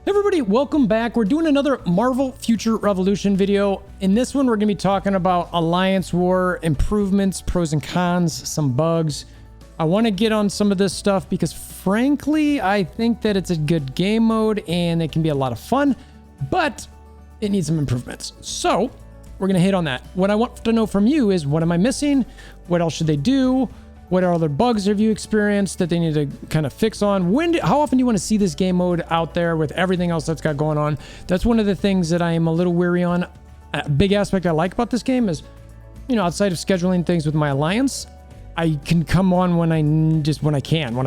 Everybody, welcome back. We're doing another Marvel Future Revolution video. In this one, we're going to be talking about Alliance War, improvements, pros and cons, some bugs. I want to get on some of this stuff because frankly, I think that it's a good game mode and it can be a lot of fun, but it needs some improvements. So we're going to hit on that. What I want to know from you is, what am I missing? What else should they do? What other bugs have you experienced that they need to kind of fix on? How often do you want to see this game mode out there with everything else that's got going on? That's one of the things that I am a little weary on. A big aspect I like about this game is, you know, outside of scheduling things with my alliance, I can come on when I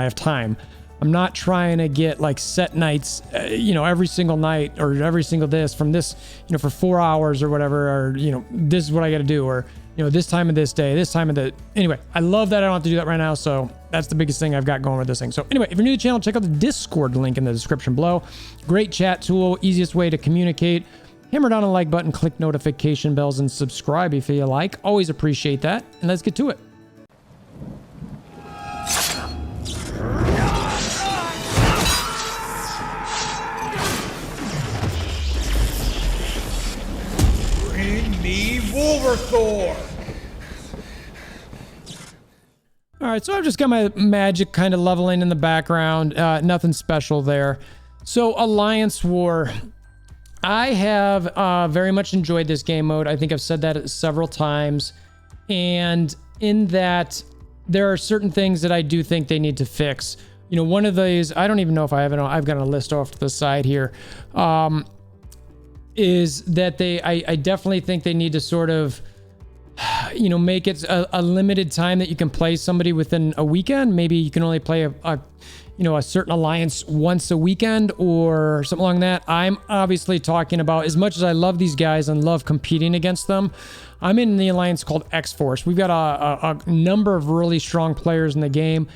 have time. I'm not trying to get like set nights, every single night or every single this from this, for 4 hours or whatever, or, this is what I got to do, or, this time of this day, this time of the... Anyway, I love that I don't have to do that right now, so that's the biggest thing I've got going with this thing. So anyway, if you're new to the channel, check out the Discord link in the description below. Great chat tool, easiest way to communicate. Hammer down on the like button, click notification bells, and subscribe if you like. Always appreciate that. And let's get to it. Bring me WolverThor! All right, so I've just got my magic kind of leveling in the background. Nothing special there. So Alliance War. I have very much enjoyed this game mode. I think I've said that several times. And in that, there are certain things that I do think they need to fix. One of these, I don't even know if I have it on, I've got a list off to the side here, is that I definitely think they need to sort of, make it a limited time that you can play somebody within a weekend. Maybe you can only play a certain alliance once a weekend or something along that. I'm obviously talking about, as much as I love these guys and love competing against them, I'm in the alliance called X-Force. We've got a number of really strong players in the game.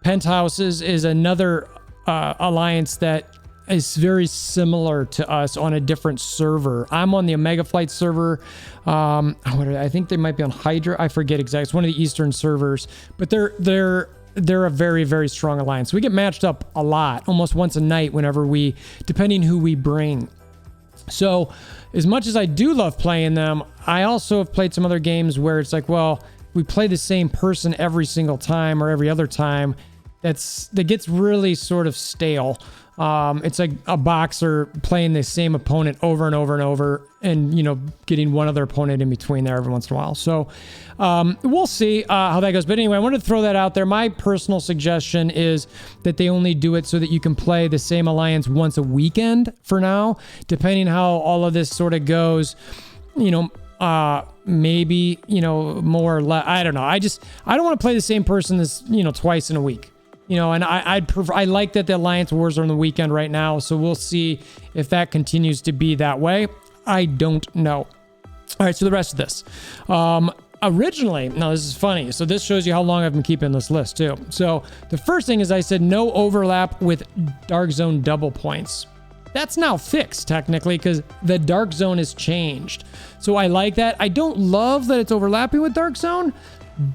Penthouse is another alliance that is very similar to us on a different server. I'm on the Omega Flight server. I think they might be on Hydra. I forget exactly. It's one of the Eastern servers, but they're a very, very strong alliance. We get matched up a lot, almost once a night whenever depending who we bring. So as much as I do love playing them, I also have played some other games where it's like, well, we play the same person every single time or every other time. That gets really sort of stale. It's like a boxer playing the same opponent over and over and over, and getting one other opponent in between there every once in a while. So we'll see how that goes. But anyway, I wanted to throw that out there. My personal suggestion is that they only do it so that you can play the same alliance once a weekend for now, depending how all of this sort of goes. Maybe more or less. I don't know. I don't want to play the same person twice in a week. And I like that the Alliance Wars are on the weekend right now, so we'll see if that continues to be that way. I don't know. All right, so the rest of this. Originally, now this is funny, so this shows you how long I've been keeping this list too. So the first thing is I said no overlap with Dark Zone double points. That's now fixed technically because the Dark Zone has changed. So I like that. I don't love that it's overlapping with Dark Zone,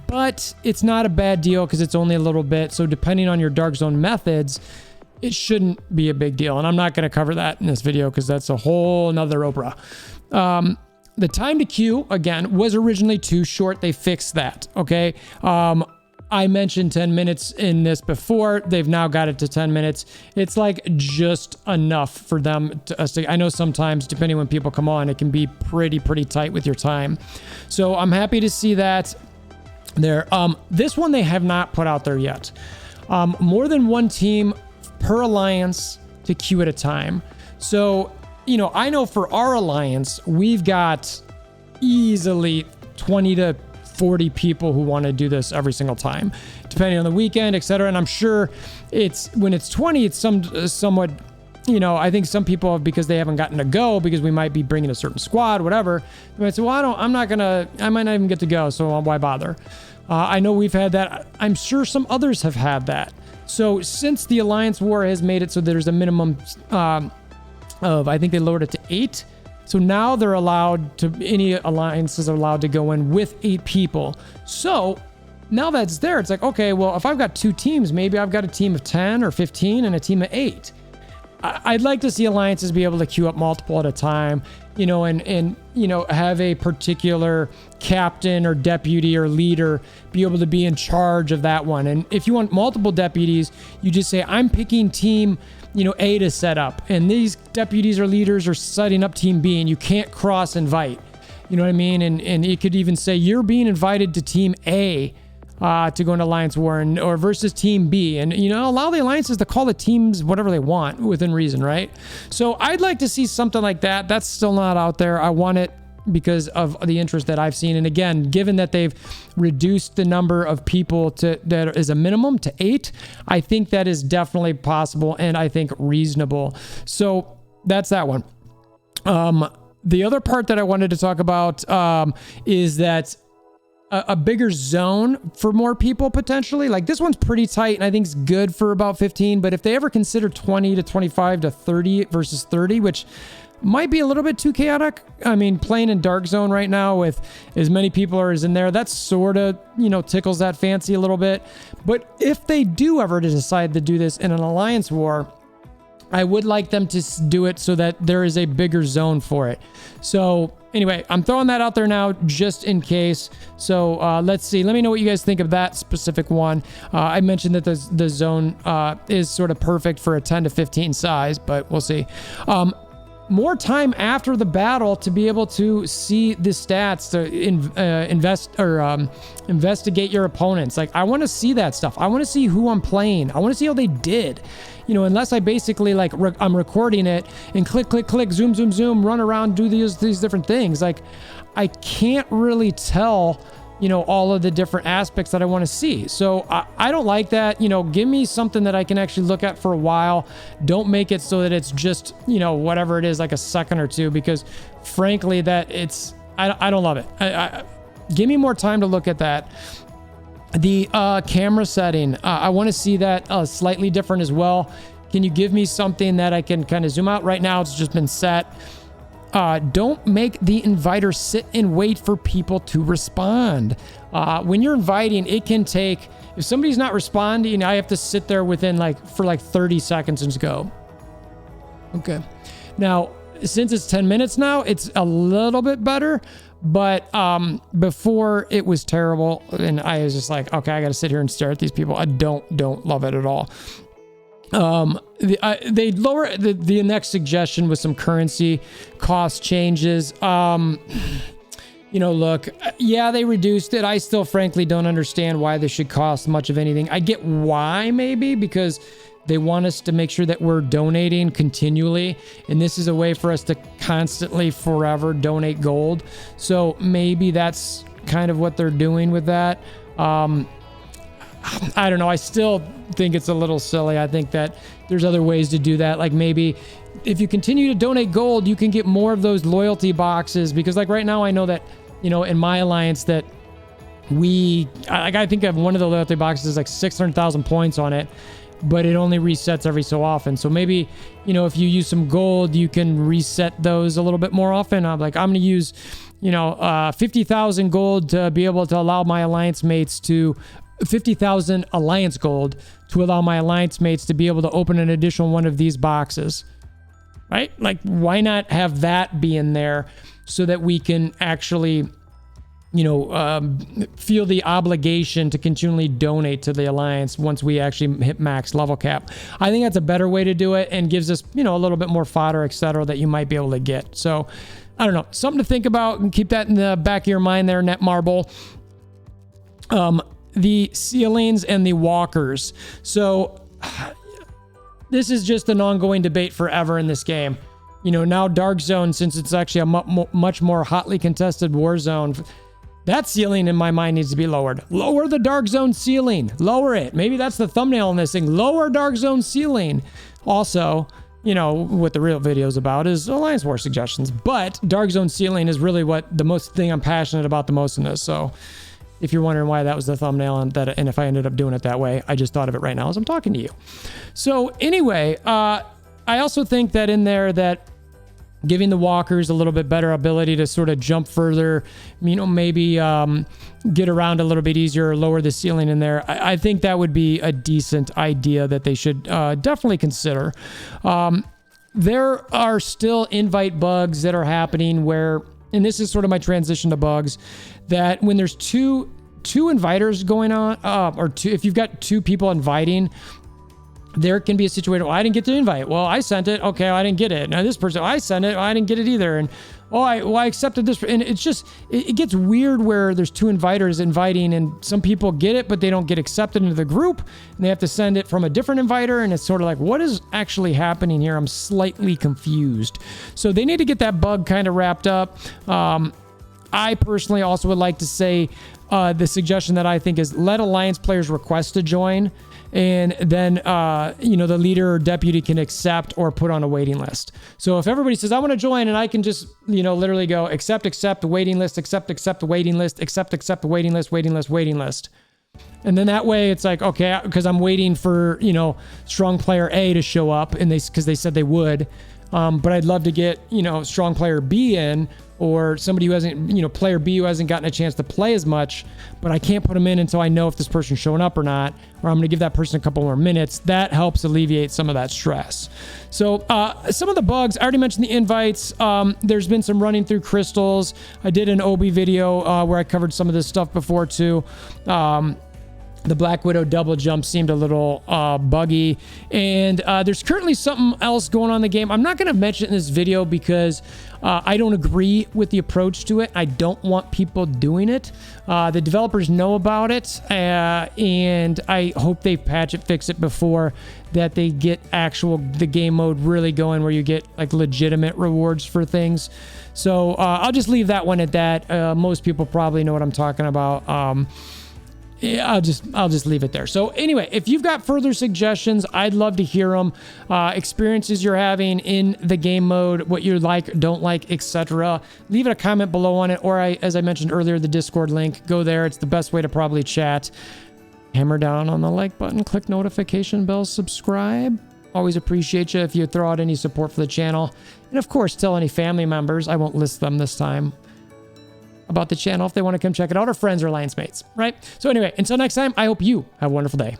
but it's not a bad deal because it's only a little bit. So depending on your Dark Zone methods, it shouldn't be a big deal. And I'm not going to cover that in this video because that's a whole nother Oprah. The time to queue, again, was originally too short. They fixed that, okay? I mentioned 10 minutes in this before. They've now got it to 10 minutes. It's like just enough for them to, I know sometimes, depending when people come on, it can be pretty tight with your time. So I'm happy to see that there. This one they have not put out there yet. More than one team per alliance to queue at a time. So, I know for our alliance, we've got easily 20 to 40 people who want to do this every single time, depending on the weekend, etc. And I'm sure when it's 20, it's somewhat, I think some people, because they haven't gotten to go, because we might be bringing a certain squad, whatever, they might say, well, I might not even get to go, so why bother? I know we've had that. I'm sure some others have had that. So since the Alliance War has made it so there's a minimum of, I think they lowered it to 8. So now they're any alliances are allowed to go in with 8 people. So now that's there, it's like, okay, well, if I've got 2 teams, maybe I've got a team of 10 or 15 and a team of 8. I'd like to see alliances be able to queue up multiple at a time, and have a particular captain or deputy or leader be able to be in charge of that one. And if you want multiple deputies, you just say, I'm picking team, A to set up, and these deputies or leaders are setting up team B, and you can't cross invite. You know what I mean? And it could even say you're being invited to team A to go into Alliance War or versus Team B. And, allow the alliances to call the teams whatever they want within reason, right? So I'd like to see something like that. That's still not out there. I want it because of the interest that I've seen. And again, given that they've reduced the number of people that is a minimum to 8, I think that is definitely possible and I think reasonable. So that's that one. The other part that I wanted to talk about is that a bigger zone for more people potentially. Like this one's pretty tight and I think it's good for about 15, but if they ever consider 20 to 25 to 30 versus 30, which might be a little bit too chaotic. I mean, playing in Dark Zone right now with as many people as in there, that sort of, tickles that fancy a little bit. But if they do ever decide to do this in an Alliance War, I would like them to do it so that there is a bigger zone for it. So anyway, I'm throwing that out there now just in case. So let's see. Let me know what you guys think of that specific one. I mentioned that the zone is sort of perfect for a 10 to 15 size, but we'll see. More time after the battle to be able to see the stats, to investigate your opponents. Like, I want to see that stuff. I want to see who I'm playing. I want to see how they did. Unless I basically I'm recording it and click, zoom, zoom, zoom, run around, do these different things. Like, I can't really tell, all of the different aspects that I want to see. So I don't like that. Give me something that I can actually look at for a while. Don't make it so that it's just, whatever it is, like a second or two, because frankly, I don't love it. Give me more time to look at that. The camera setting, I want to see that slightly different as well. Can you give me something that I can kind of zoom out? Right now, it's just been set. Don't make the inviter sit and wait for people to respond. When you're inviting, it can take, if somebody's not responding, I have to sit there for 30 seconds and just go, okay. Now, since it's 10 minutes now, it's a little bit better, but before it was terrible. And I was just like, okay, I got to sit here and stare at these people. I don't love it at all. They lower the next suggestion with some currency cost changes. Look, yeah, they reduced it. I still frankly don't understand why this should cost much of anything. I get why, maybe because they want us to make sure that we're donating continually, and this is a way for us to constantly, forever donate gold. So maybe that's kind of what they're doing with that. I don't know. I still think it's a little silly. I think that there's other ways to do that. Like maybe if you continue to donate gold, you can get more of those loyalty boxes, because like right now I know that, in my alliance that I think I have one of the loyalty boxes like 600,000 points on it, but it only resets every so often. So maybe, if you use some gold, you can reset those a little bit more often. I'm going to use, 50,000 gold to be able to allow my alliance mates to 50,000 alliance gold to allow my alliance mates to be able to open an additional one of these boxes, right? Like, why not have that be in there so that we can actually, feel the obligation to continually donate to the alliance once we actually hit max level cap. I think that's a better way to do it and gives us, a little bit more fodder, etc., that you might be able to get. So I don't know, something to think about, and keep that in the back of your mind there, Netmarble. The ceilings and the walkers. So this is just an ongoing debate forever in this game. Now Dark Zone, since it's actually a much more hotly contested war zone, that ceiling in my mind needs to be lowered. Lower the Dark Zone ceiling. Lower it. Maybe that's the thumbnail on this thing. Lower Dark Zone ceiling. Also, what the real video is about is Alliance War suggestions. But Dark Zone ceiling is really what the most thing I'm passionate about the most in this. So if you're wondering why that was the thumbnail and if I ended up doing it that way, I just thought of it right now as I'm talking to you. So anyway, I also think that in there that giving the walkers a little bit better ability to sort of jump further, maybe get around a little bit easier or lower the ceiling in there. I think that would be a decent idea that they should definitely consider. There are still invite bugs that are happening where, and this is sort of my transition to bugs, that when there's two inviters going on, if you've got two people inviting, there can be a situation, well, I didn't get the invite. Well, I sent it. Okay, I didn't get it. Now this person, I sent it. I didn't get it either. And I accepted this. And it's just, it gets weird where there's two inviters inviting and some people get it, but they don't get accepted into the group and they have to send it from a different inviter. And it's sort of like, what is actually happening here? I'm slightly confused. So they need to get that bug kind of wrapped up. I personally also would like to say the suggestion that I think is let Alliance players request to join, and then the leader or deputy can accept or put on a waiting list. So if everybody says I want to join, and I can just literally go accept waiting list, accept waiting list, accept waiting list, waiting list. And then that way it's like, okay, because I'm waiting for strong player A to show up, and because they said they would, but I'd love to get strong player B in, or somebody who hasn't, player B who hasn't gotten a chance to play as much, but I can't put them in until I know if this person's showing up or not, or I'm going to give that person a couple more minutes. That helps alleviate some of that stress. So some of the bugs, I already mentioned the invites. There's been some running through crystals. I did an Obi video where I covered some of this stuff before too. The Black Widow double jump seemed a little buggy. And there's currently something else going on in the game. I'm not going to mention it in this video because I don't agree with the approach to it. I don't want people doing it. The developers know about it, and I hope they patch it, fix it before that they get the game mode really going where you get like legitimate rewards for things. So I'll just leave that one at that. Most people probably know what I'm talking about. I'll just leave it there. So anyway, if you've got further suggestions, I'd love to hear them. Experiences you're having in the game mode, what you like, don't like, etc. Leave it a comment below on it, or as I mentioned earlier, the Discord link. Go there. It's the best way to probably chat. Hammer down on the like button, click notification bell, subscribe. Always appreciate you if you throw out any support for the channel. And of course, tell any family members, I won't list them this time, about the channel if they want to come check it out, or friends or alliance mates, right? So anyway, until next time, I hope you have a wonderful day.